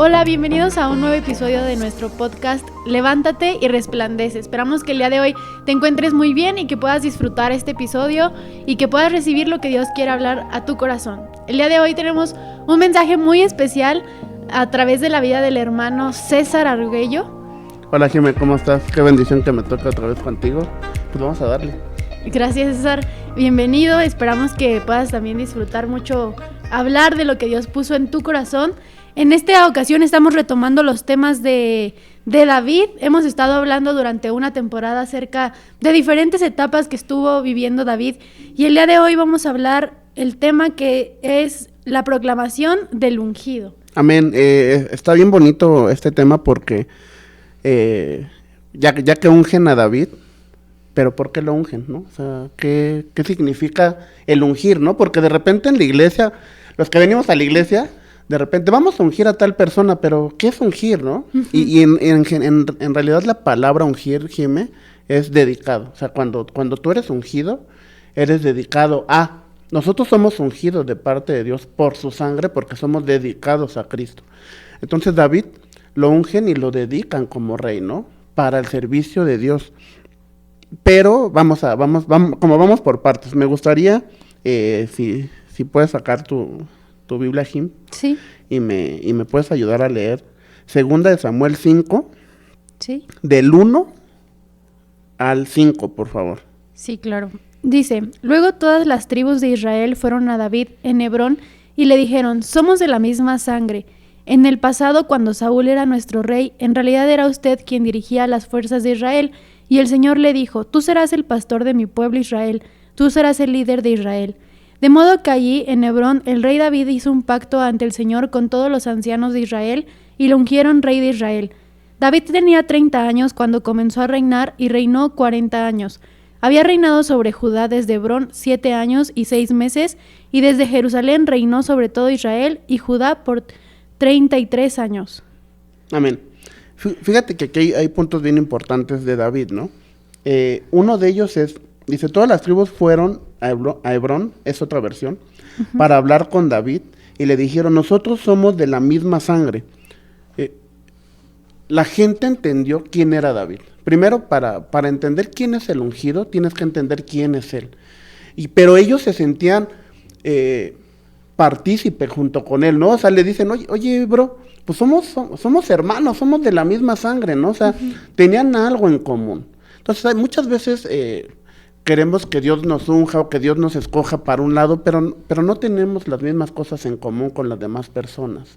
Hola, bienvenidos a un nuevo episodio de nuestro podcast Levántate y Resplandece. Esperamos que el día de hoy te encuentres muy bien y que puedas disfrutar este episodio y que puedas recibir lo que Dios quiere hablar a tu corazón. El día de hoy tenemos un mensaje muy especial a través de la vida del hermano César Arguello. Hola Jimé, ¿cómo estás? Qué bendición que me toca otra vez contigo. Pues vamos a darle. Gracias, César, bienvenido. Esperamos que puedas también disfrutar mucho, hablar de lo que Dios puso en tu corazón. En esta ocasión estamos retomando los temas de David. Hemos estado hablando durante una temporada acerca de diferentes etapas que estuvo viviendo David. Y el día de hoy vamos a hablar el tema que es la proclamación del ungido. Amén. Está bien bonito este tema porque ya que ungen a David, pero ¿por qué lo ungen, no? O sea, ¿qué significa el ungir, no? Porque de repente en la iglesia, los que venimos a la iglesia, de repente vamos a ungir a tal persona, pero ¿qué es ungir, no? Uh-huh. Y en realidad la palabra ungir, Jimé, es dedicado. O sea, cuando tú eres ungido, eres dedicado a. Nosotros somos ungidos de parte de Dios por su sangre porque somos dedicados a Cristo. Entonces David lo ungen y lo dedican como rey, ¿no? Para el servicio de Dios. Pero vamos como vamos por partes. Me gustaría, si puedes sacar tu Biblia, Jim. Sí. Y me puedes ayudar a leer Segunda de Samuel 5. Sí. Del 1 al 5, por favor. Sí, claro. Dice: luego todas las tribus de Israel fueron a David en Hebrón y le dijeron: somos de la misma sangre. En el pasado, cuando Saúl era nuestro rey, en realidad era usted quien dirigía las fuerzas de Israel. Y el Señor le dijo: tú serás el pastor de mi pueblo Israel, tú serás el líder de Israel. De modo que allí, en Hebrón, el rey David hizo un pacto ante el Señor con todos los ancianos de Israel y lo ungieron rey de Israel. David tenía 30 años cuando comenzó a reinar y reinó 40 años. Había reinado sobre Judá desde Hebrón 7 años y 6 meses, y desde Jerusalén reinó sobre todo Israel y Judá por 33 años. Amén. Fíjate que aquí hay puntos bien importantes de David, ¿no? Uno de ellos es, dice, todas las tribus fueron a Hebrón, es otra versión, uh-huh, para hablar con David, y le dijeron: nosotros somos de la misma sangre. La gente entendió quién era David. Primero, para entender quién es el ungido, tienes que entender quién es él. Pero ellos se sentían partícipe junto con él, ¿no? O sea, le dicen: oye, bro, pues somos hermanos, somos de la misma sangre, ¿no? O sea, uh-huh, tenían algo en común. Entonces, muchas veces queremos que Dios nos unja o que Dios nos escoja para un lado, pero no tenemos las mismas cosas en común con las demás personas.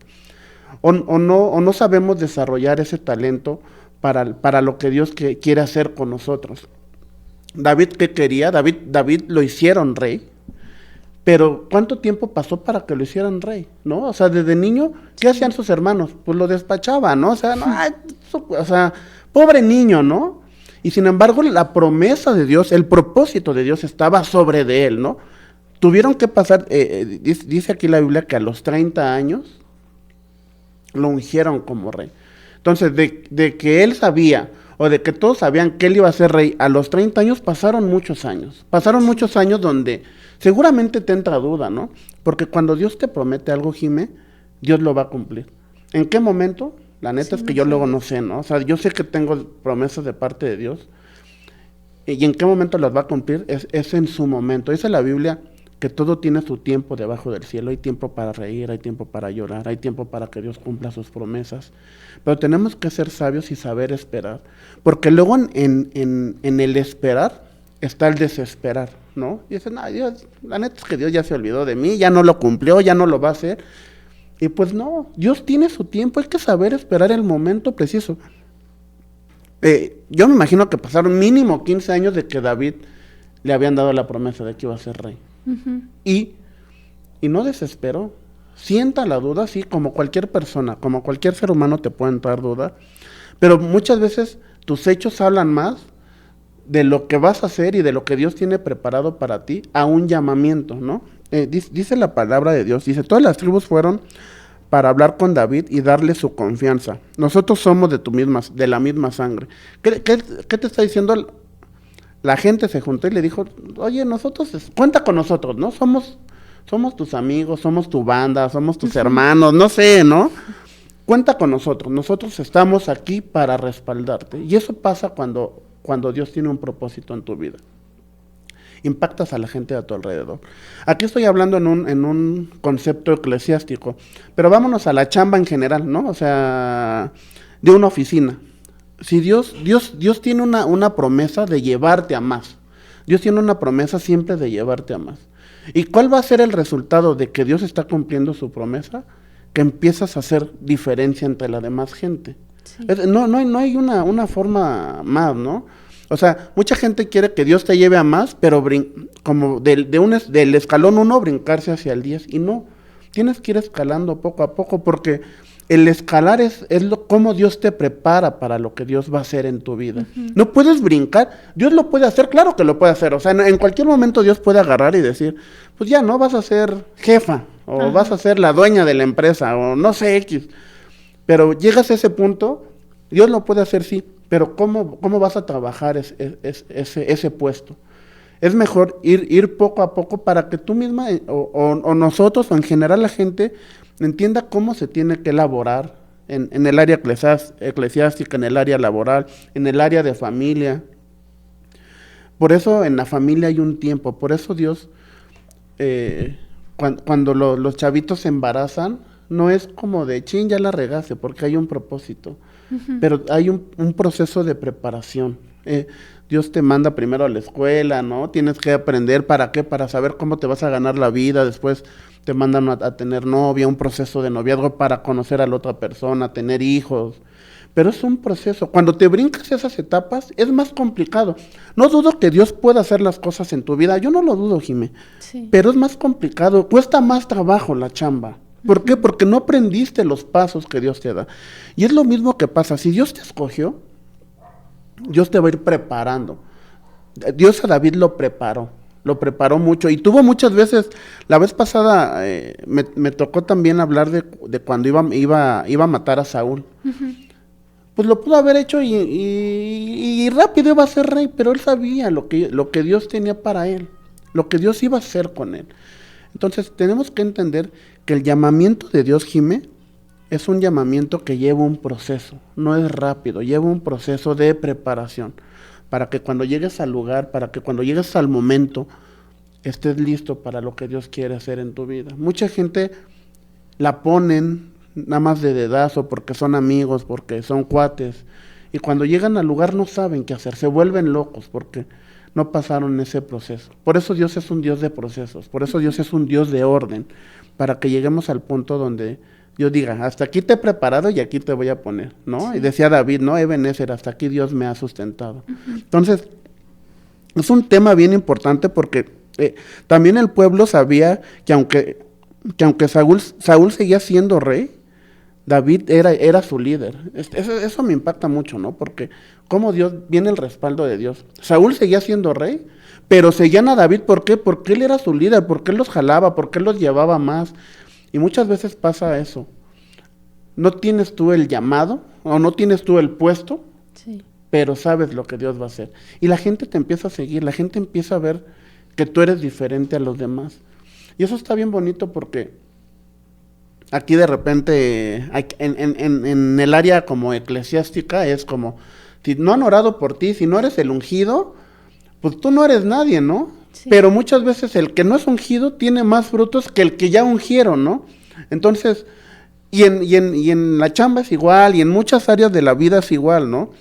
O no sabemos desarrollar ese talento para lo que Dios quiere hacer con nosotros. David, ¿qué quería? David lo hicieron rey, pero ¿cuánto tiempo pasó para que lo hicieran rey? ¿No? O sea, desde niño, ¿qué hacían sus hermanos? Pues lo despachaban, ¿no? O sea, pobre niño, ¿no? Y sin embargo, la promesa de Dios, el propósito de Dios estaba sobre de él, ¿no? Tuvieron que pasar, dice aquí la Biblia que a los 30 años lo ungieron como rey. Entonces, de que él sabía, o de que todos sabían que él iba a ser rey, a los 30 años pasaron muchos años. Pasaron muchos años donde seguramente te entra duda, ¿no? Porque cuando Dios te promete algo, Jimé, Dios lo va a cumplir. ¿En qué momento? La neta es que yo luego no sé, ¿no? O sea, yo sé que tengo promesas de parte de Dios. ¿Y en qué momento las va a cumplir? Es en su momento. Dice la Biblia que todo tiene su tiempo debajo del cielo. Hay tiempo para reír, hay tiempo para llorar, hay tiempo para que Dios cumpla sus promesas. Pero tenemos que ser sabios y saber esperar. Porque luego en el esperar está el desesperar, ¿no? Y dicen: Dios, la neta es que Dios ya se olvidó de mí, ya no lo cumplió, ya no lo va a hacer. Y pues no, Dios tiene su tiempo, hay que saber esperar el momento preciso. Yo me imagino que pasaron mínimo 15 años de que David le habían dado la promesa de que iba a ser rey. Uh-huh. Y no desesperó. Sienta la duda, sí, como cualquier persona, como cualquier ser humano te puede entrar duda, pero muchas veces tus hechos hablan más de lo que vas a hacer y de lo que Dios tiene preparado para ti a un llamamiento, ¿no? Dice la palabra de Dios, dice: todas las tribus fueron para hablar con David y darle su confianza. Nosotros somos de la misma sangre. ¿Qué te está diciendo? La gente se juntó y le dijo: oye, cuenta con nosotros, ¿no? Somos Somos tus amigos, somos tu banda, somos tus hermanos, no sé, ¿no? Cuenta con nosotros estamos aquí para respaldarte. Y eso pasa cuando Dios tiene un propósito en tu vida. Impactas a la gente a tu alrededor. Aquí estoy hablando en un concepto eclesiástico, pero vámonos a la chamba en general, ¿no? O sea, de una oficina. Si Dios tiene una promesa de llevarte a más. Dios tiene una promesa siempre de llevarte a más. ¿Y cuál va a ser el resultado de que Dios está cumpliendo su promesa? Que empiezas a hacer diferencia entre la demás gente. Sí. No hay una forma más, ¿no? O sea, mucha gente quiere que Dios te lleve a más, pero como del escalón 1 brincarse hacia el 10, y no, tienes que ir escalando poco a poco, porque el escalar es cómo Dios te prepara para lo que Dios va a hacer en tu vida. No puedes brincar, Dios lo puede hacer, claro que lo puede hacer, o sea, en cualquier momento Dios puede agarrar y decir, pues ya no vas a ser jefa, o vas a ser la dueña de la empresa, o no sé, X, pero llegas a ese punto, Dios lo puede hacer, sí, pero ¿cómo vas a trabajar ese puesto? Es mejor ir poco a poco para que tú misma, o nosotros, o en general la gente, entienda cómo se tiene que elaborar en el área eclesiástica, en el área laboral, en el área de familia. Por eso en la familia hay un tiempo, por eso Dios, cuando los chavitos se embarazan, no es como de, chin, ya la regaste, porque hay un propósito, pero hay un proceso de preparación. Dios te manda primero a la escuela, ¿no? Tienes que aprender, ¿para qué? Para saber cómo te vas a ganar la vida, después te mandan a tener novia, un proceso de noviazgo para conocer a la otra persona, tener hijos, pero es un proceso. Cuando te brincas esas etapas, es más complicado. No dudo que Dios pueda hacer las cosas en tu vida, yo no lo dudo, Jimé, sí, pero es más complicado, cuesta más trabajo la chamba. ¿Por qué? Porque no aprendiste los pasos que Dios te da. Y es lo mismo que pasa, si Dios te escogió, Dios te va a ir preparando. Dios a David lo preparó mucho, y tuvo muchas veces, la vez pasada me tocó también hablar de cuando iba a matar a Saúl. Pues lo pudo haber hecho y rápido iba a ser rey, pero él sabía lo que Dios tenía para él, lo que Dios iba a hacer con él. Entonces tenemos que entender que el llamamiento de Dios, Jimé, es un llamamiento que lleva un proceso, no es rápido, lleva un proceso de preparación, para que cuando llegues al lugar, para que cuando llegues al momento, estés listo para lo que Dios quiere hacer en tu vida. Mucha gente la ponen nada más de dedazo, porque son amigos, porque son cuates, y cuando llegan al lugar no saben qué hacer, se vuelven locos, porque no pasaron ese proceso. Por eso Dios es un Dios de procesos, por eso Dios es un Dios de orden, para que lleguemos al punto donde Dios diga, hasta aquí te he preparado y aquí te voy a poner, ¿no? Sí. Y decía David, ¿no? Ebenezer, hasta aquí Dios me ha sustentado. Entonces, es un tema bien importante, porque también el pueblo sabía que aunque Saúl seguía siendo rey, David era su líder. Eso me impacta mucho, ¿no? Porque cómo Dios, viene el respaldo de Dios. Saúl seguía siendo rey, pero seguían a David, ¿por qué? Porque él era su líder, porque él los jalaba, porque él los llevaba más. Y muchas veces pasa eso. No tienes tú el llamado, o no tienes tú el puesto, sí, pero sabes lo que Dios va a hacer. Y la gente te empieza a seguir, la gente empieza a ver que tú eres diferente a los demás. Y eso está bien bonito, porque aquí de repente, en el área como eclesiástica, es como, si no han orado por ti, si no eres el ungido, pues tú no eres nadie, ¿no? Sí. Pero muchas veces el que no es ungido tiene más frutos que el que ya ungieron, ¿no? Entonces, y en la chamba es igual, y en muchas áreas de la vida es igual, ¿no?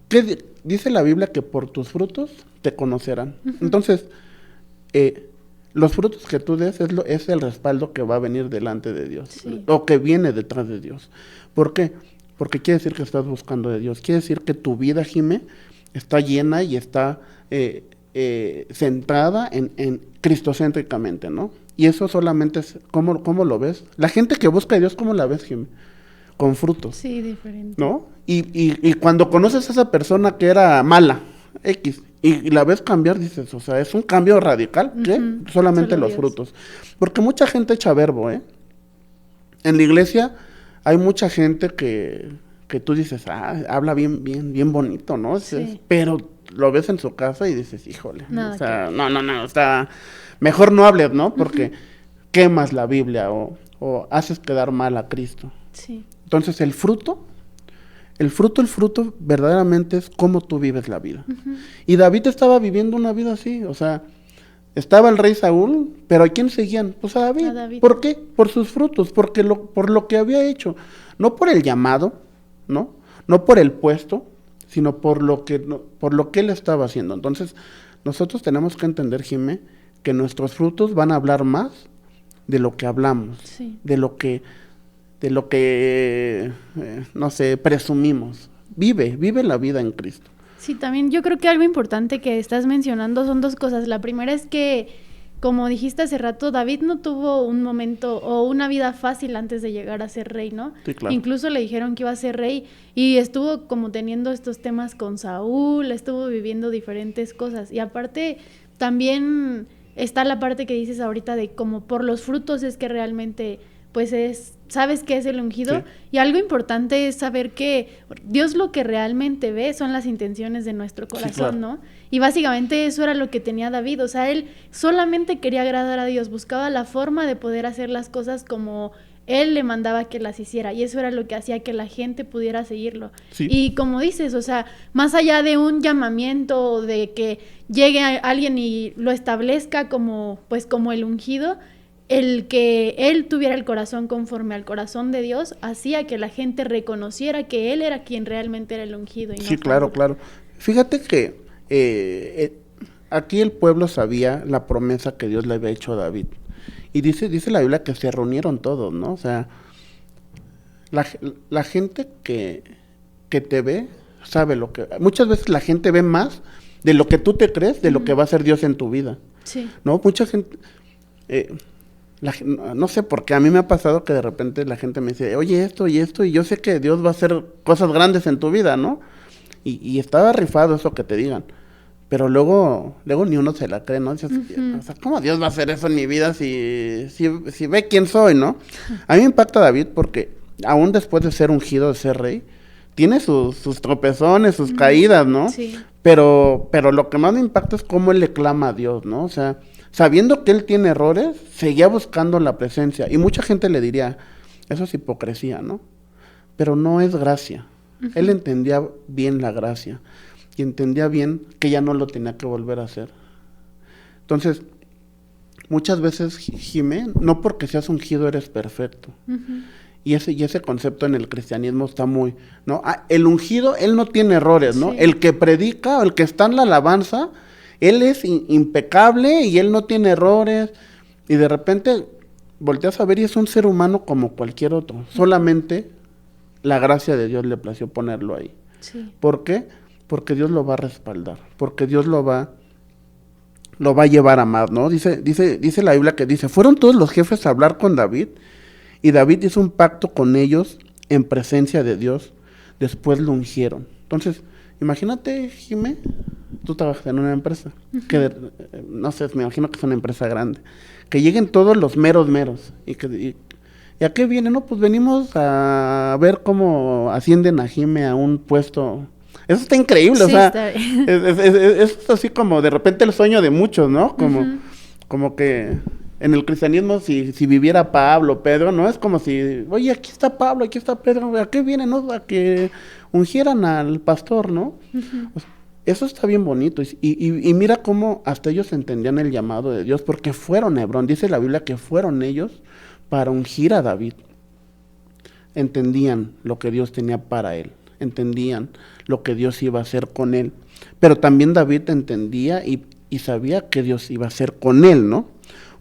¿Qué dice la Biblia? Que por tus frutos te conocerán. Entonces, los frutos que tú des es el respaldo que va a venir delante de Dios, sí, o que viene detrás de Dios. ¿Por qué? Porque quiere decir que estás buscando de Dios, quiere decir que tu vida, Jimé, está llena y está centrada en cristocéntricamente, ¿no? Y eso solamente es, ¿cómo lo ves? La gente que busca a Dios, ¿cómo la ves, Jimé? Con frutos. Sí, diferente. ¿No? Y cuando conoces a esa persona que era mala, X, y la ves cambiar, dices, o sea, es un cambio radical, ¿qué? Solamente los frutos. Porque mucha gente echa verbo, ¿eh? En la iglesia hay mucha gente que tú dices, habla bien bonito, ¿no? Sí. Pero lo ves en su casa y dices, híjole, o sea, no, está, mejor no hables, ¿no? Porque quemas la Biblia o haces quedar mal a Cristo. Sí. Entonces el fruto verdaderamente es cómo tú vives la vida. Ujú. Y David estaba viviendo una vida así, o sea, estaba el rey Saúl, pero ¿a quién seguían? Pues a David. A David. ¿Por qué? Por sus frutos, por lo que había hecho. No por el llamado, ¿no? No por el puesto, sino por lo que él estaba haciendo. Entonces, nosotros tenemos que entender, Jimé, que nuestros frutos van a hablar más de lo que hablamos, Sí. de lo que no sé, presumimos. Vive la vida en Cristo. Sí, también yo creo que algo importante que estás mencionando son dos cosas. La primera es que, como dijiste hace rato, David no tuvo un momento o una vida fácil antes de llegar a ser rey, ¿no? Sí, claro. Incluso le dijeron que iba a ser rey y estuvo como teniendo estos temas con Saúl, estuvo viviendo diferentes cosas. Y aparte, también está la parte que dices ahorita de como por los frutos es que realmente, pues sabes que es el ungido. Sí. Y algo importante es saber que Dios lo que realmente ve son las intenciones de nuestro corazón, Sí, claro. ¿no? Y básicamente eso era lo que tenía David, o sea, él solamente quería agradar a Dios, buscaba la forma de poder hacer las cosas como él le mandaba que las hiciera, y eso era lo que hacía que la gente pudiera seguirlo. Sí. Y como dices, o sea, más allá de un llamamiento o de que llegue alguien y lo establezca como, pues como el ungido, el que él tuviera el corazón conforme al corazón de Dios hacía que la gente reconociera que él era quien realmente era el ungido. Y Sí, no claro, Saúl. claro. Fíjate que aquí el pueblo sabía la promesa que Dios le había hecho a David. Y dice la Biblia que se reunieron todos, ¿no? O sea, la gente que te ve sabe lo que... Muchas veces la gente ve más de lo que tú te crees, de lo que va a hacer Dios en tu vida, Sí. ¿no? Mucha gente... no sé por qué, a mí me ha pasado que de repente la gente me dice, oye, esto y esto, y yo sé que Dios va a hacer cosas grandes en tu vida, ¿no? Y estaba rifado eso que te digan. Pero luego ni uno se la cree, ¿no? Dices, o sea, ¿cómo Dios va a hacer eso en mi vida si ve quién soy, ¿no? A mí me impacta David porque aún después de ser ungido, de ser rey, tiene sus tropezones, sus caídas, ¿no? Sí. Pero lo que más me impacta es cómo él le clama a Dios, ¿no? O sea, sabiendo que él tiene errores, seguía buscando la presencia. Y mucha gente le diría, eso es hipocresía, ¿no? Pero no es gracia. Él entendía bien la gracia. Y entendía bien que ya no lo tenía que volver a hacer. Entonces, muchas veces, Jimé, no porque seas ungido eres perfecto. Ujú. Y ese concepto en el cristianismo está muy, ¿no? El ungido, él no tiene errores, ¿no? Sí. El que predica, o el que está en la alabanza, él es impecable y él no tiene errores. Y de repente volteas a ver y es un ser humano como cualquier otro. Solamente la gracia de Dios le plació ponerlo ahí. Sí. ¿Por qué? Porque Dios lo va a respaldar, porque Dios lo va a llevar a más, ¿no? Dice la Biblia que dice, fueron todos los jefes a hablar con David, y David hizo un pacto con ellos en presencia de Dios, después lo ungieron. Entonces, imagínate, Jimé, tú trabajas en una empresa, no sé, me imagino que es una empresa grande, que lleguen todos los meros, ¿y a qué vienen? No, pues venimos a ver cómo ascienden a Jimé a un puesto. Eso está increíble, Sí, o sea, está bien. es así como de repente el sueño de muchos, ¿no? Como que en el cristianismo si viviera Pablo, Pedro, ¿no? Es como si, oye, aquí está Pablo, aquí está Pedro, ¿a qué vienen, no? A que ungieran al pastor, ¿no? O sea, eso está bien bonito, y mira cómo hasta ellos entendían el llamado de Dios, porque fueron a Hebrón, dice la Biblia que fueron ellos para ungir a David. Entendían lo que Dios tenía para él, entendían lo que Dios iba a hacer con él, pero también David entendía y sabía que Dios iba a hacer con él, ¿no?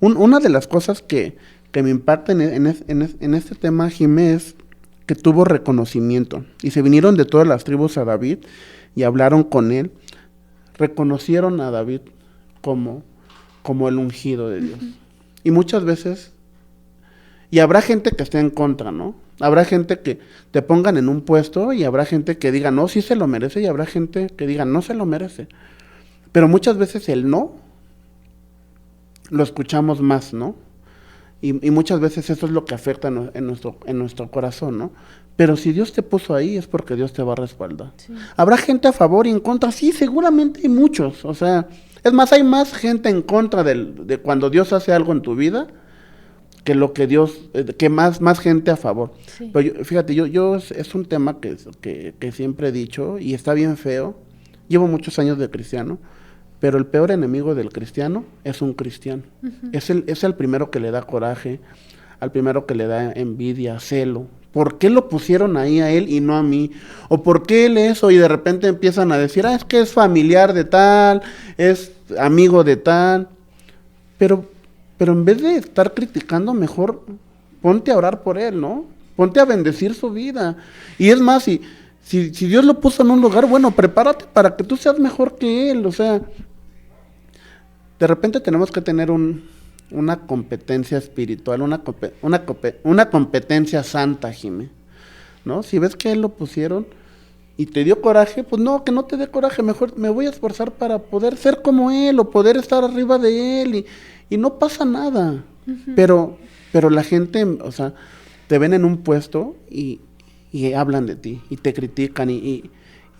Una de las cosas que me impacta en este tema, Jimé, es que tuvo reconocimiento, y se vinieron de todas las tribus a David y hablaron con él, reconocieron a David como el ungido de Dios. Y muchas veces, y habrá gente que esté en contra, ¿no? Habrá gente que te pongan en un puesto y habrá gente que diga, no, sí se lo merece, y habrá gente que diga, no se lo merece. Pero muchas veces el no lo escuchamos más, ¿no? Y muchas veces eso es lo que afecta en nuestro corazón, ¿no? Pero si Dios te puso ahí es porque Dios te va a respaldar. Sí. ¿Habrá gente a favor y en contra? Sí, seguramente hay muchos. O sea, es más, hay más gente en contra de cuando Dios hace algo en tu vida que lo que Dios, que más gente a favor. Sí. Pero fíjate, es un tema que siempre he dicho y está bien feo. Llevo muchos años de cristiano, pero el peor enemigo del cristiano es un cristiano. Uh-huh. Es el primero que le da coraje, al primero que le da envidia, celo. ¿Por qué lo pusieron ahí a él y no a mí? ¿O por qué él eso? Y de repente empiezan a decir, es que es familiar de tal, es amigo de tal. Pero en vez de estar criticando, mejor ponte a orar por él, ¿no? Ponte a bendecir su vida. Y es más, si Dios lo puso en un lugar, bueno, prepárate para que tú seas mejor que él. O sea, de repente tenemos que tener una competencia espiritual, una competencia santa, Jimé, ¿no? Si ves que él lo pusieron y te dio coraje, pues no, que no te dé coraje, mejor me voy a esforzar para poder ser como él o poder estar arriba de él y no pasa nada. Uh-huh. Pero la gente, o sea, te ven en un puesto y hablan de ti y te critican y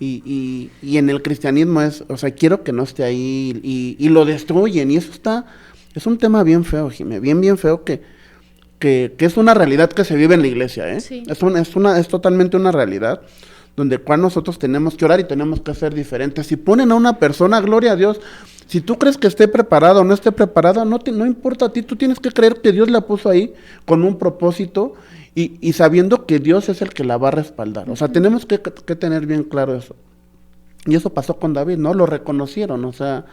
en el cristianismo o sea, quiero que no esté ahí y lo destruyen y eso es un tema bien feo, Jimé, bien feo que es una realidad que se vive en la iglesia, ¿eh? Sí. Es totalmente una realidad donde cual nosotros tenemos que orar y tenemos que ser diferentes. Si ponen a una persona, gloria a Dios, si tú crees que esté preparado o no esté preparado, no importa a ti, tú tienes que creer que Dios la puso ahí con un propósito y sabiendo que Dios es el que la va a respaldar. O sea, tenemos que tener bien claro eso. Y eso pasó con David, ¿no? Lo reconocieron, o sea,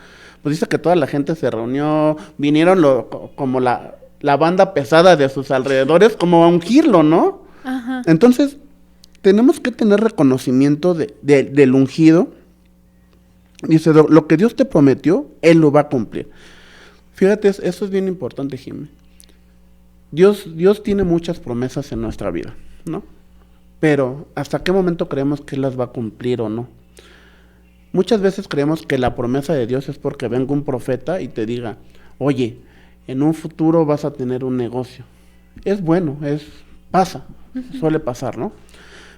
pues dice que toda la gente se reunió, vinieron como la banda pesada de sus alrededores, como a ungirlo, ¿no? Ajá. Entonces, tenemos que tener reconocimiento del ungido. Dice, lo que Dios te prometió, Él lo va a cumplir. Fíjate, eso es bien importante, Jimmy. Dios tiene muchas promesas en nuestra vida, ¿no? Pero, ¿hasta qué momento creemos que Él las va a cumplir o no? Muchas veces creemos que la promesa de Dios es porque venga un profeta y te diga, oye, en un futuro vas a tener un negocio. Es bueno, pasa, suele pasar, ¿no?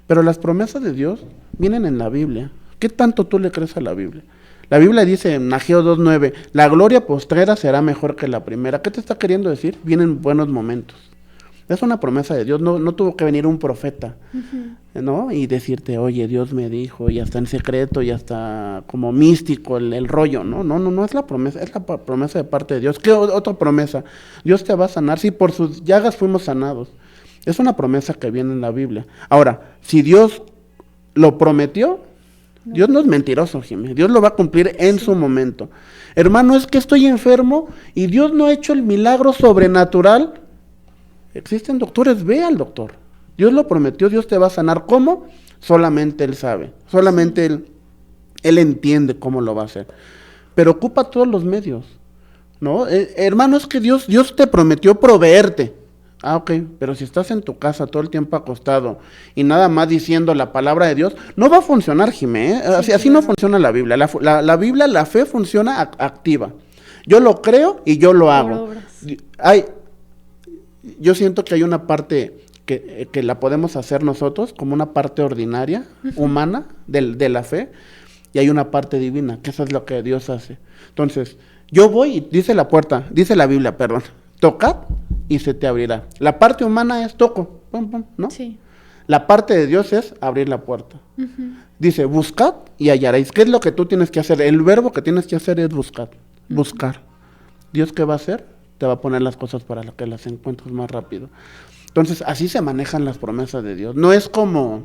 Pero las promesas de Dios vienen en la Biblia. ¿Qué tanto tú le crees a la Biblia? La Biblia dice en Ageo 2:9, la gloria postrera será mejor que la primera. ¿Qué te está queriendo decir? Vienen buenos momentos. Es una promesa de Dios, no tuvo que venir un profeta, ¿no? Y decirte, oye, Dios me dijo, y hasta en secreto, y hasta como místico el rollo, ¿no? No es la promesa, es la promesa de parte de Dios. ¿Qué otra promesa? Dios te va a sanar, sí, por sus llagas fuimos sanados. Es una promesa que viene en la Biblia. Ahora, si Dios lo prometió, Dios no es mentiroso, Jiménez. Dios lo va a cumplir en su momento. Hermano, es que estoy enfermo y Dios no ha hecho el milagro sobrenatural. Existen doctores, ve al doctor. Dios lo prometió, Dios te va a sanar. ¿Cómo? Solamente Él sabe. Solamente Él entiende cómo lo va a hacer. Pero ocupa todos los medios, ¿no? Hermano, es que Dios te prometió proveerte. Ah, ok, pero si estás en tu casa todo el tiempo acostado y nada más diciendo la palabra de Dios, no va a funcionar, Jimé, ¿eh? Así no funciona la Biblia. La Biblia, la fe funciona activa. Yo lo creo y yo lo hago. Yo siento que hay una parte que la podemos hacer nosotros como una parte ordinaria, humana, de la fe, y hay una parte divina, que eso es lo que Dios hace. Entonces, yo voy y dice la Biblia, tocad y se te abrirá. La parte humana es toco, pum, pum, ¿no? Sí. La parte de Dios es abrir la puerta. Dice, buscad y hallaréis. ¿Qué es lo que tú tienes que hacer? El verbo que tienes que hacer es buscar. ¿Dios qué va a hacer? Te va a poner las cosas para que las encuentres más rápido. Entonces, así se manejan las promesas de Dios. No es como,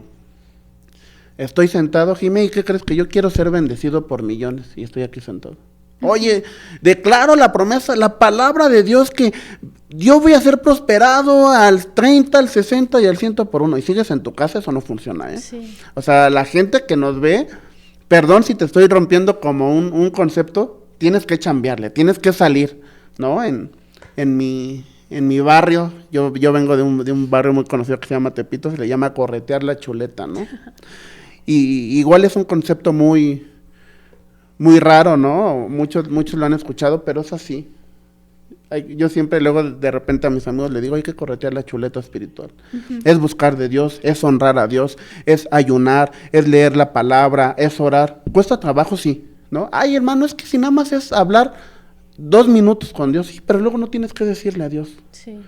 estoy sentado, Jimé, ¿y qué crees? Que yo quiero ser bendecido por millones y estoy aquí sentado. Oye, declaro la promesa, la palabra de Dios que yo voy a ser prosperado al 30, al 60 y al 100 por uno. Y sigues en tu casa, eso no funciona, ¿eh? Sí. O sea, la gente que nos ve, perdón si te estoy rompiendo como un concepto, tienes que chambearle, tienes que salir, ¿no? En mi barrio, yo vengo de un barrio muy conocido que se llama Tepito, se le llama corretear la chuleta, ¿no? Y igual es un concepto muy raro, ¿no? Muchos lo han escuchado, pero es así. Yo siempre luego de repente a mis amigos les digo, hay que corretear la chuleta espiritual. Es buscar de Dios, es honrar a Dios, es ayunar, es leer la palabra, es orar. Cuesta trabajo, sí, ¿no? Ay, hermano, es que si nada más es hablar 2 minutos con Dios, sí, pero luego no tienes que decirle a Dios. Sí.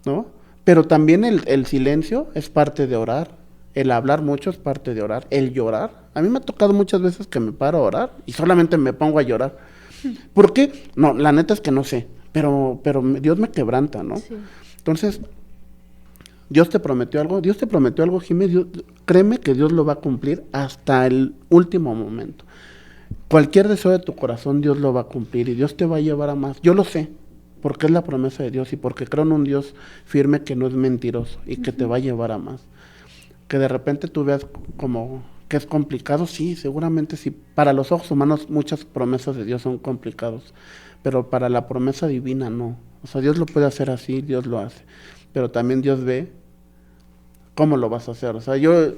¿no? Pero también el silencio es parte de orar, el hablar mucho es parte de orar, el llorar. A mí me ha tocado muchas veces que me paro a orar y solamente me pongo a llorar. ¿Por qué? No, la neta es que no sé, pero Dios me quebranta, ¿no? Sí. Entonces, Dios te prometió algo, Jiménez, créeme que Dios lo va a cumplir hasta el último momento. Cualquier deseo de tu corazón, Dios lo va a cumplir y Dios te va a llevar a más. Yo lo sé, porque es la promesa de Dios y porque creo en un Dios firme que no es mentiroso y que te va a llevar a más. Que de repente tú veas como que es complicado, sí, seguramente sí. Para los ojos humanos muchas promesas de Dios son complicados, pero para la promesa divina no. O sea, Dios lo puede hacer así, Dios lo hace. Pero también Dios ve cómo lo vas a hacer. O sea, yo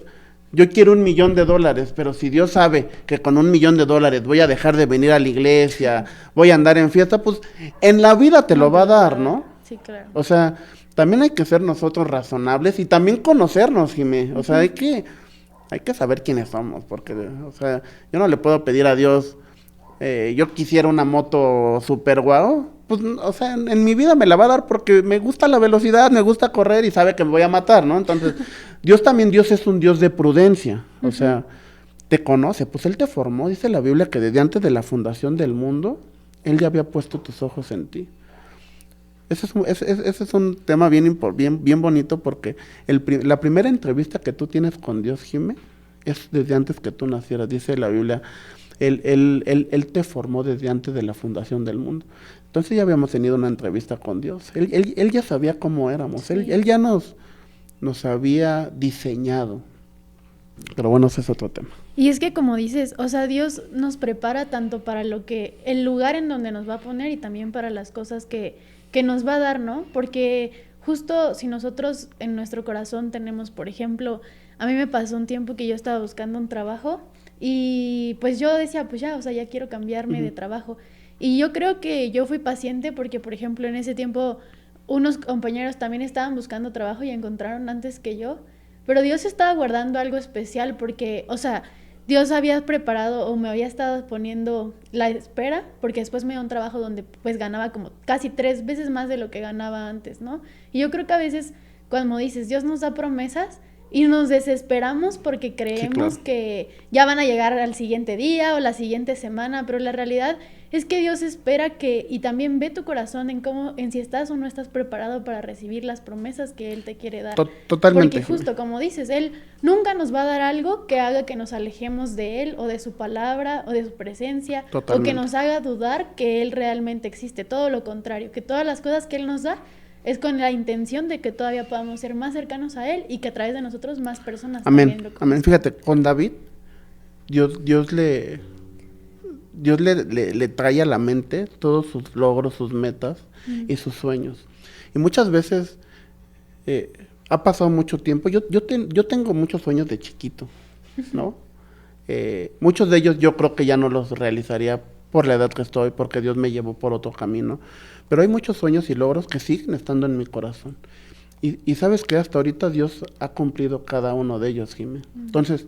quiero $1,000,000, pero si Dios sabe que con $1,000,000 voy a dejar de venir a la iglesia, voy a andar en fiesta, pues en la vida te lo va a dar, ¿no? Sí, claro. O sea, también hay que ser nosotros razonables y también conocernos, Jimé. O sea, hay que saber quiénes somos, porque, o sea, yo no le puedo pedir a Dios, yo quisiera una moto super guau, pues, o sea, en mi vida me la va a dar porque me gusta la velocidad, me gusta correr y sabe que me voy a matar, ¿no? Entonces, Dios es un Dios de prudencia, o sea, te conoce, pues Él te formó, dice la Biblia que desde antes de la fundación del mundo, Él ya había puesto tus ojos en ti. Ese es un tema bien bonito porque la primera entrevista que tú tienes con Dios, Jimé, es desde antes que tú nacieras. Dice la Biblia, Él te formó desde antes de la fundación del mundo. Entonces ya habíamos tenido una entrevista con Dios. Él ya sabía cómo éramos. Sí. Él ya nos había diseñado. Pero bueno, ese es otro tema. Y es que como dices, o sea, Dios nos prepara tanto para el lugar en donde nos va a poner y también para las cosas que nos va a dar, ¿no? Porque justo si nosotros en nuestro corazón tenemos, por ejemplo, a mí me pasó un tiempo que yo estaba buscando un trabajo y pues yo decía, pues ya, o sea, ya quiero cambiarme de trabajo. Y yo creo que yo fui paciente porque, por ejemplo, en ese tiempo unos compañeros también estaban buscando trabajo y encontraron antes que yo, pero Dios estaba guardando algo especial porque, o sea, Dios había preparado o me había estado poniendo la espera, porque después me dio un trabajo donde pues ganaba como casi 3 veces más de lo que ganaba antes, ¿no? Y yo creo que a veces, como dices, Dios nos da promesas y nos desesperamos porque creemos que ya van a llegar al siguiente día o la siguiente semana, pero la realidad es que Dios espera y también ve tu corazón en si estás o no estás preparado para recibir las promesas que Él te quiere dar. Totalmente. Porque justo como dices, Él nunca nos va a dar algo que haga que nos alejemos de Él o de su palabra o de su presencia. Totalmente. O que nos haga dudar que Él realmente existe. Todo lo contrario, que todas las cosas que Él nos da es con la intención de que todavía podamos ser más cercanos a Él y que a través de nosotros más personas también lo conozcan. Amén. Fíjate, con David, Dios le trae a la mente todos sus logros, sus metas y sus sueños. Y muchas veces ha pasado mucho tiempo. Yo tengo muchos sueños de chiquito, ¿no? Muchos de ellos yo creo que ya no los realizaría por la edad que estoy, porque Dios me llevó por otro camino. Pero hay muchos sueños y logros que siguen estando en mi corazón. Y sabes que hasta ahorita Dios ha cumplido cada uno de ellos, Jimé. Entonces,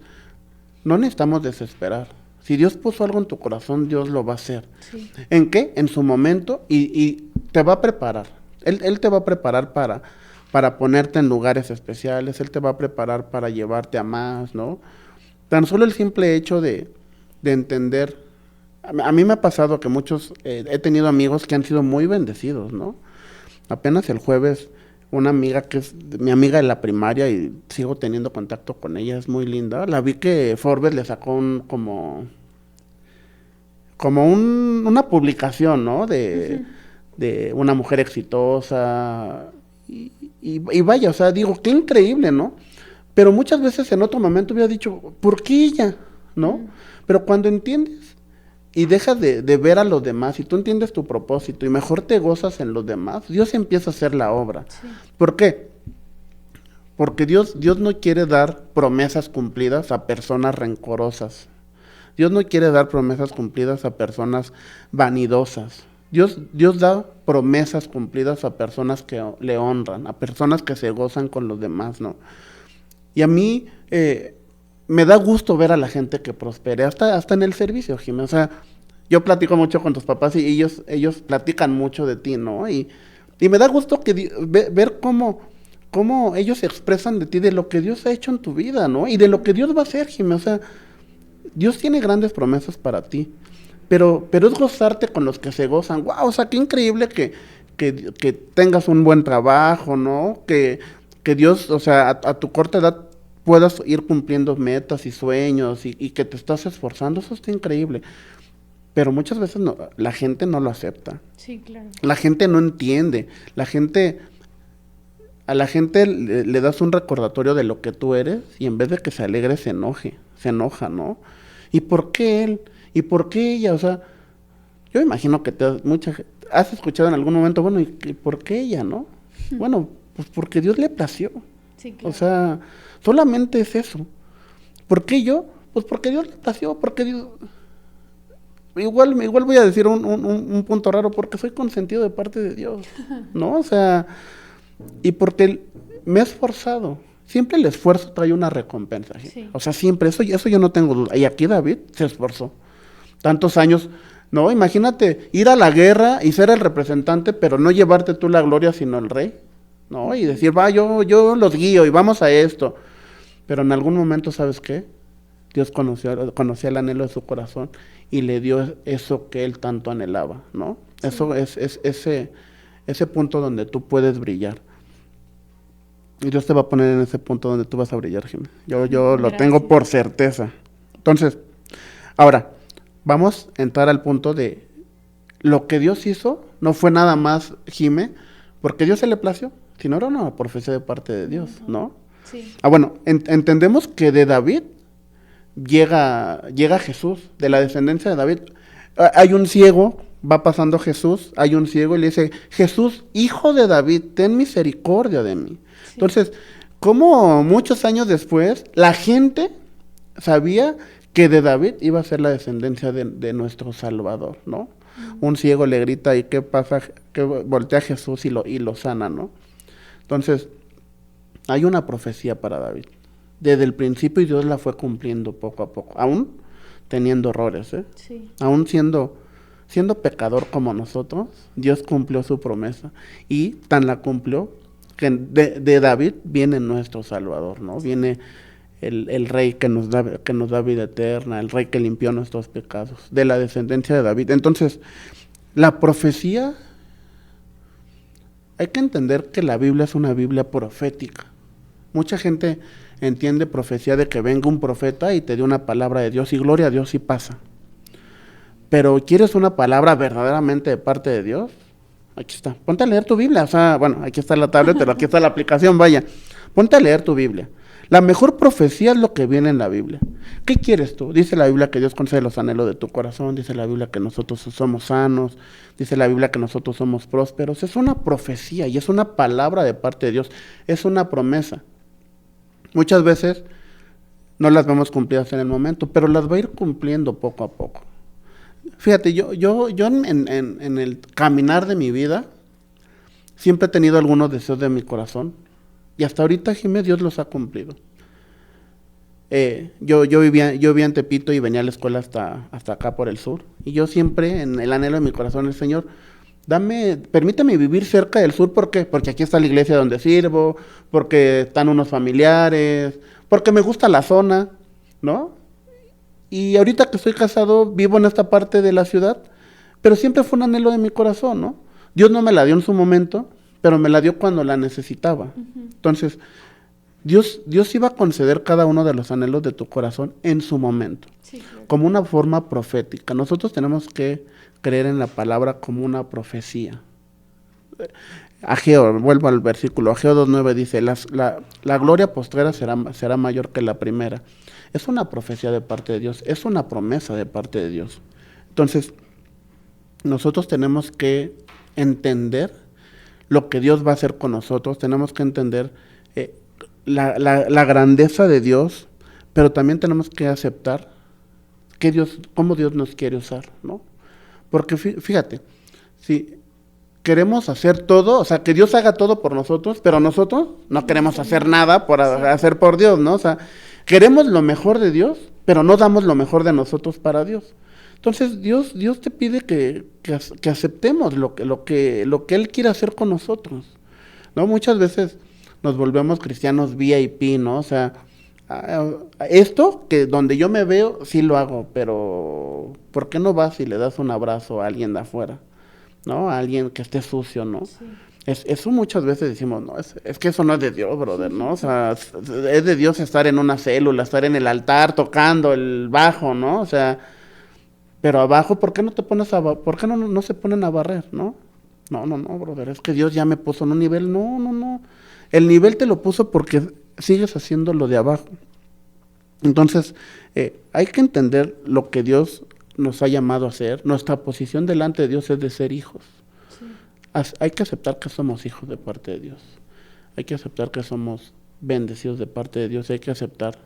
no necesitamos desesperar. Si Dios puso algo en tu corazón, Dios lo va a hacer. Sí. ¿En qué? En su momento y te va a preparar. Él te va a preparar para ponerte en lugares especiales, Él te va a preparar para llevarte a más, ¿no? Tan solo el simple hecho de entender. A mí me ha pasado que he tenido amigos que han sido muy bendecidos, ¿no? Apenas el jueves, una amiga que es mi amiga de la primaria y sigo teniendo contacto con ella, es muy linda. La vi que Forbes le sacó una publicación, ¿no? De una mujer exitosa y vaya, o sea, digo, qué increíble, ¿no? Pero muchas veces en otro momento hubiera dicho, ¿por qué ella? ¿No? Pero cuando entiendes y dejas de ver a los demás y tú entiendes tu propósito y mejor te gozas en los demás, Dios empieza a hacer la obra. Sí. ¿Por qué? Porque Dios no quiere dar promesas cumplidas a personas rencorosas. Dios no quiere dar promesas cumplidas a personas vanidosas. Dios da promesas cumplidas a personas que le honran, a personas que se gozan con los demás, ¿no? Y a mí me da gusto ver a la gente que prospere, hasta en el servicio, Jimé. O sea, yo platico mucho con tus papás y ellos platican mucho de ti, ¿no? Y Y me da gusto que ver cómo ellos se expresan de ti, de lo que Dios ha hecho en tu vida, ¿no? Y de lo que Dios va a hacer, Jimé. O sea, Dios tiene grandes promesas para ti. Pero es gozarte con los que se gozan. ¡Wow! O sea, qué increíble que tengas un buen trabajo, ¿no? Que Dios, o sea, a tu corta edad puedas ir cumpliendo metas y sueños y que te estás esforzando. Eso está increíble. Pero muchas veces la gente no lo acepta. Sí, claro. La gente no entiende. A la gente le das un recordatorio de lo que tú eres y en vez de que se alegre se enoja, ¿no? ¿Y por qué él? ¿Y por qué ella? O sea, yo imagino que has escuchado en algún momento, bueno, ¿y por qué ella, no? Bueno, pues porque Dios le plació. Sí, claro. O sea, solamente es eso. ¿Por qué yo? Pues porque Dios le plació, porque Dios... Igual voy a decir un punto raro, porque soy consentido de parte de Dios, ¿no? O sea, y porque me he esforzado. Siempre el esfuerzo trae una recompensa. Sí. O sea, siempre, eso yo no tengo duda. Y aquí David se esforzó. Tantos años, ¿no? Imagínate ir a la guerra y ser el representante, pero no llevarte tú la gloria, sino el rey, ¿no? Y decir, yo los guío y vamos a esto. Pero en algún momento, ¿sabes qué? Dios conocía el anhelo de su corazón y le dio eso que él tanto anhelaba, ¿no? Sí. Eso es ese punto donde tú puedes brillar. Y Dios te va a poner en ese punto donde tú vas a brillar, Jimmy. Yo lo tengo por certeza. Entonces, ahora, vamos a entrar al punto de lo que Dios hizo, no fue nada más, Jimmy, porque Dios se le plació, sino era una profecía de parte de Dios, ¿no? Sí. Bueno, entendemos que de David llega Jesús, de la descendencia de David. Hay un ciego, va pasando Jesús, hay un ciego y le dice, Jesús, hijo de David, ten misericordia de mí. Sí. Entonces, como muchos años después, la gente sabía que de David iba a ser la descendencia de nuestro Salvador, ¿no? Un ciego le grita, ¿y qué pasa? Que voltea a Jesús y lo sana, ¿no? Entonces, hay una profecía para David. Desde el principio y Dios la fue cumpliendo poco a poco, aún teniendo errores, ¿eh? Sí. Aún siendo pecador como nosotros, Dios cumplió su promesa y tan la cumplió que de David viene nuestro Salvador, ¿no? Viene el rey que nos da vida eterna, el rey que limpió nuestros pecados, de la descendencia de David. Entonces, la profecía, hay que entender que la Biblia es una Biblia profética. Mucha gente entiende profecía de que venga un profeta y te dé una palabra de Dios, y gloria a Dios sí pasa. Pero ¿quieres una palabra verdaderamente de parte de Dios? Aquí está, ponte a leer tu Biblia. O sea, bueno, aquí está la tablet, pero aquí está la aplicación, vaya. Ponte a leer tu Biblia. La mejor profecía es lo que viene en la Biblia. ¿Qué quieres tú? Dice la Biblia que Dios concede los anhelos de tu corazón, dice la Biblia que nosotros somos sanos, dice la Biblia que nosotros somos prósperos. Es una profecía y es una palabra de parte de Dios, es una promesa. Muchas veces no las vemos cumplidas en el momento, pero las va a ir cumpliendo poco a poco. Fíjate, yo en el caminar de mi vida siempre he tenido algunos deseos de mi corazón y hasta ahorita, Jiménez, Dios los ha cumplido. Yo vivía en Tepito y venía a la escuela hasta acá por el sur, y yo siempre en el anhelo de mi corazón, el Señor, permíteme vivir cerca del sur. ¿Por qué? Porque aquí está la iglesia donde sirvo, porque están unos familiares, porque me gusta la zona, ¿no? Y ahorita que estoy casado, vivo en esta parte de la ciudad, pero siempre fue un anhelo de mi corazón, ¿no? Dios no me la dio en su momento, pero me la dio cuando la necesitaba. Uh-huh. Entonces, Dios iba a conceder cada uno de los anhelos de tu corazón en su momento, sí, claro, como una forma profética. Nosotros tenemos que creer en la palabra como una profecía. Ageo, vuelvo al versículo, Ageo 2:9 dice, la gloria postrera será mayor que la primera. Es una profecía de parte de Dios, es una promesa de parte de Dios. Entonces, nosotros tenemos que entender lo que Dios va a hacer con nosotros, tenemos que entender la grandeza de Dios, pero también tenemos que aceptar cómo Dios nos quiere usar, ¿no? Porque fíjate, si queremos hacer todo, o sea, que Dios haga todo por nosotros, pero nosotros no queremos hacer nada por hacer por Dios, ¿no? O sea, queremos lo mejor de Dios, pero no damos lo mejor de nosotros para Dios. Entonces Dios te pide que aceptemos lo que Él quiere hacer con nosotros, ¿no? Muchas veces nos volvemos cristianos VIP, ¿no? O sea, esto que donde yo me veo, sí lo hago, pero ¿por qué no vas y le das un abrazo a alguien de afuera? ¿No? A alguien que esté sucio, ¿no? Sí. Eso muchas veces decimos, no, es que eso no es de Dios, brother, ¿no? O sea, es de Dios estar en una célula, estar en el altar tocando el bajo, ¿no? O sea, pero abajo, ¿por qué no te pones por qué no se ponen a barrer, ¿no? No, brother, es que Dios ya me puso en un nivel, no. El nivel te lo puso porque sigues haciendo lo de abajo. Entonces, hay que entender lo que Dios nos ha llamado a hacer. Nuestra posición delante de Dios es de ser hijos. Sí. Hay que aceptar que somos hijos de parte de Dios. Hay que aceptar que somos bendecidos de parte de Dios. Hay que aceptar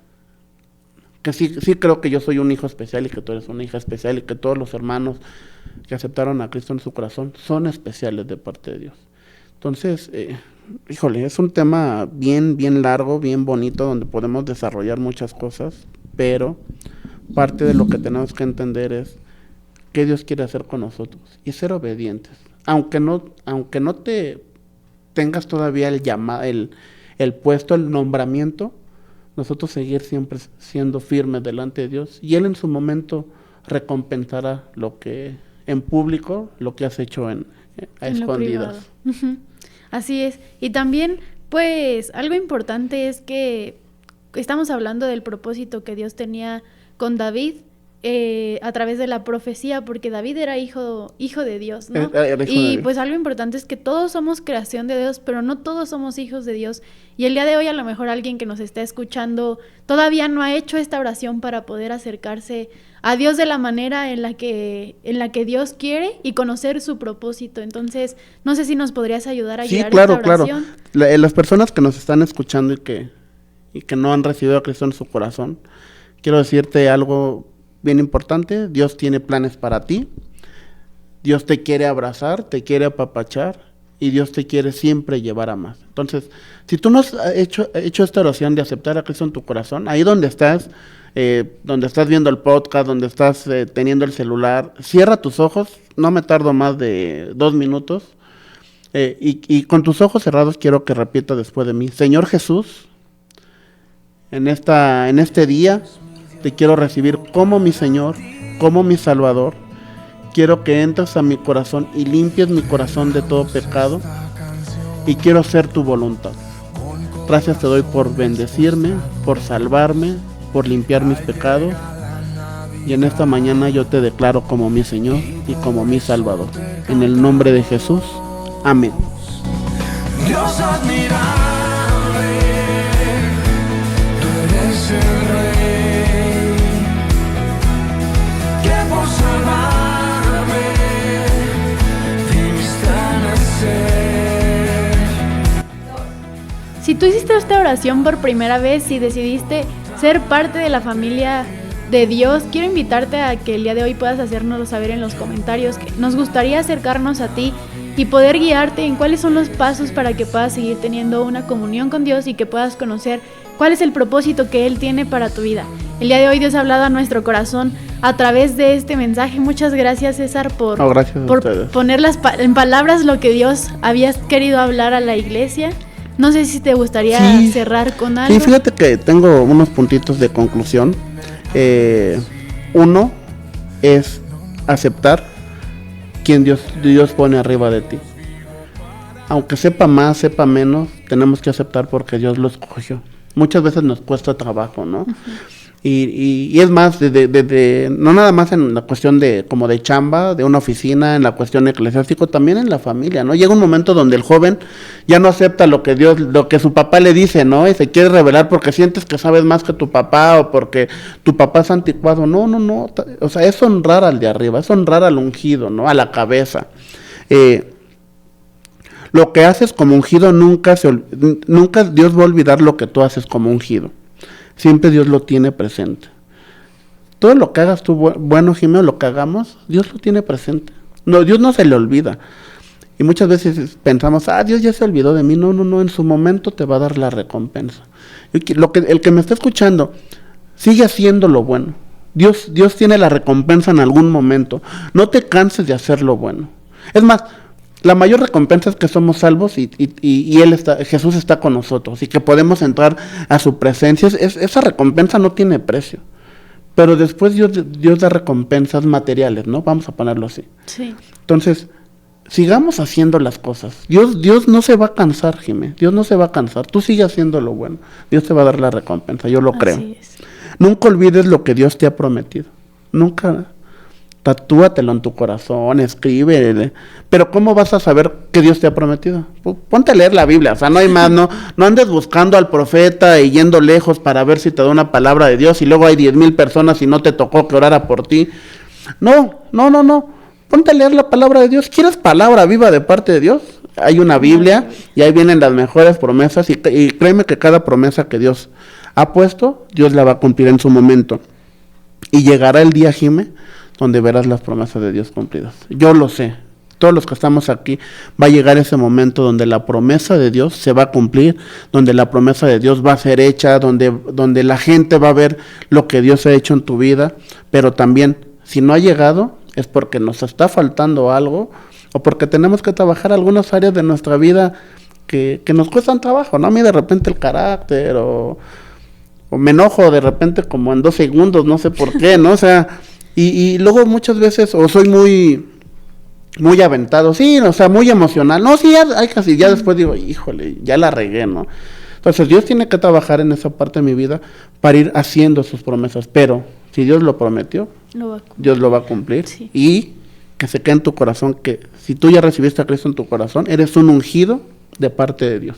que sí creo que yo soy un hijo especial y que tú eres una hija especial y que todos los hermanos que aceptaron a Cristo en su corazón son especiales de parte de Dios. Entonces, híjole, es un tema bien largo, bien bonito, donde podemos desarrollar muchas cosas, pero parte de lo que tenemos que entender es qué Dios quiere hacer con nosotros y ser obedientes. Aunque no te tengas todavía el puesto, el nombramiento, nosotros seguir siempre siendo firmes delante de Dios y Él en su momento recompensará lo que en público, lo que has hecho a escondidas. Así es. Y también, pues, algo importante es que estamos hablando del propósito que Dios tenía con David a través de la profecía, porque David era hijo de Dios, ¿no? Y pues algo importante es que todos somos creación de Dios, pero no todos somos hijos de Dios. Y el día de hoy a lo mejor alguien que nos está escuchando todavía no ha hecho esta oración para poder acercarse a Dios de la manera en la que Dios quiere y conocer su propósito. Entonces, no sé si nos podrías ayudar a guiar esta oración. Claro. Las personas que nos están escuchando y que no han recibido a Cristo en su corazón, quiero decirte algo bien importante. Dios tiene planes para ti. Dios te quiere abrazar, te quiere apapachar y Dios te quiere siempre llevar a más. Entonces, si tú no has hecho esta oración de aceptar a Cristo en tu corazón, ahí donde estás viendo el podcast, donde estás teniendo el celular, cierra tus ojos, no me tardo más de 2 minutos, y con tus ojos cerrados quiero que repitas después de mí: Señor Jesús, en este día te quiero recibir como mi Señor, como mi Salvador. Quiero que entres a mi corazón y limpies mi corazón de todo pecado, y quiero hacer tu voluntad. Gracias te doy por bendecirme, por salvarme, por limpiar mis pecados, y en esta mañana yo te declaro como mi Señor y como mi Salvador. En el nombre de Jesús, amén. Dios admirable, tú eres el Rey, que por salvarme viniste a nacer. Si tú hiciste esta oración por primera vez y decidiste ser parte de la familia de Dios, quiero invitarte a que el día de hoy puedas hacérnoslo saber en los comentarios, que nos gustaría acercarnos a ti y poder guiarte en cuáles son los pasos para que puedas seguir teniendo una comunión con Dios y que puedas conocer cuál es el propósito que Él tiene para tu vida. El día de hoy Dios ha hablado a nuestro corazón a través de este mensaje. Muchas gracias, César, por poner en palabras lo que Dios había querido hablar a la iglesia. No sé si te gustaría cerrar con algo. Sí, fíjate que tengo unos puntitos de conclusión. Uno es aceptar quien Dios pone arriba de ti. Aunque sepa más, sepa menos, tenemos que aceptar porque Dios lo escogió. Muchas veces nos cuesta trabajo, ¿no? Uh-huh. Y es más, no nada más en la cuestión de chamba, de una oficina, en la cuestión eclesiástica, también en la familia, ¿no? Llega un momento donde el joven ya no acepta lo que su papá le dice, ¿no? Y se quiere rebelar porque sientes que sabes más que tu papá o porque tu papá es anticuado. No. O sea, es honrar al de arriba, es honrar al ungido, ¿no? A la cabeza. Lo que haces como ungido nunca Dios va a olvidar lo que tú haces como ungido. Siempre Dios lo tiene presente. Todo lo que hagas tú, bueno, Jimeno, lo que hagamos, Dios lo tiene presente. No, Dios no se le olvida. Y muchas veces pensamos, Dios ya se olvidó de mí. No, en su momento te va a dar la recompensa. El que me está escuchando, sigue haciendo lo bueno. Dios tiene la recompensa en algún momento. No te canses de hacer lo bueno. Es más, la mayor recompensa es que somos salvos y Jesús está con nosotros y que podemos entrar a su presencia. Esa recompensa no tiene precio. Pero después Dios da recompensas materiales, ¿no? Vamos a ponerlo así. Sí. Entonces, sigamos haciendo las cosas. Dios no se va a cansar, Jimé. Dios no se va a cansar. Tú sigue haciendo lo bueno. Dios te va a dar la recompensa, yo lo creo. Así es. Nunca olvides lo que Dios te ha prometido. Nunca. Tatúatelo en tu corazón, escribe. Pero ¿cómo vas a saber que Dios te ha prometido? Ponte a leer la Biblia, o sea, no hay más, no andes buscando al profeta y yendo lejos para ver si te da una palabra de Dios y luego hay 10,000 personas y no te tocó que orara por ti. No. Ponte a leer la palabra de Dios. ¿Quieres palabra viva de parte de Dios? Hay una Biblia y ahí vienen las mejores promesas y créeme que cada promesa que Dios ha puesto, Dios la va a cumplir en su momento. Y llegará el día, Jimé, donde verás las promesas de Dios cumplidas. Yo lo sé. Todos los que estamos aquí, va a llegar ese momento donde la promesa de Dios se va a cumplir, donde la promesa de Dios va a ser hecha, donde la gente va a ver lo que Dios ha hecho en tu vida, pero también, si no ha llegado, es porque nos está faltando algo, o porque tenemos que trabajar algunas áreas de nuestra vida que nos cuestan trabajo, ¿no? A mí de repente el carácter, o me enojo de repente como en 2 segundos, no sé por qué, ¿no? O sea, y luego muchas veces, o soy muy aventado, sí, o sea, muy emocional, no, sí, ya después digo, híjole, ya la regué, ¿no? Entonces Dios tiene que trabajar en esa parte de mi vida para ir haciendo sus promesas, pero si Dios lo prometió, Dios lo va a cumplir, sí. Y que se quede en tu corazón que si tú ya recibiste a Cristo en tu corazón, eres un ungido de parte de Dios.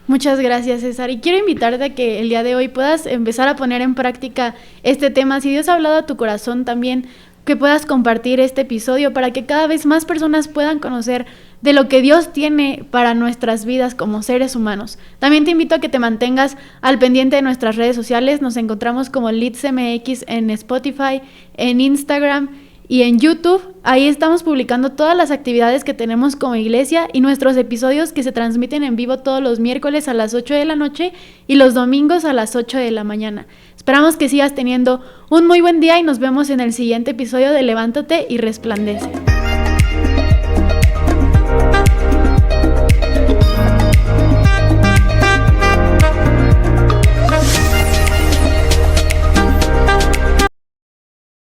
Muchas gracias, César. Y quiero invitarte a que el día de hoy puedas empezar a poner en práctica este tema. Si Dios ha hablado a tu corazón también, que puedas compartir este episodio para que cada vez más personas puedan conocer de lo que Dios tiene para nuestras vidas como seres humanos. También te invito a que te mantengas al pendiente de nuestras redes sociales. Nos encontramos como LeadsMX en Spotify, en Instagram y en YouTube. Ahí estamos publicando todas las actividades que tenemos como iglesia y nuestros episodios que se transmiten en vivo todos los miércoles a las 8 de la noche y los domingos a las 8 de la mañana. Esperamos que sigas teniendo un muy buen día y nos vemos en el siguiente episodio de Levántate y Resplandece.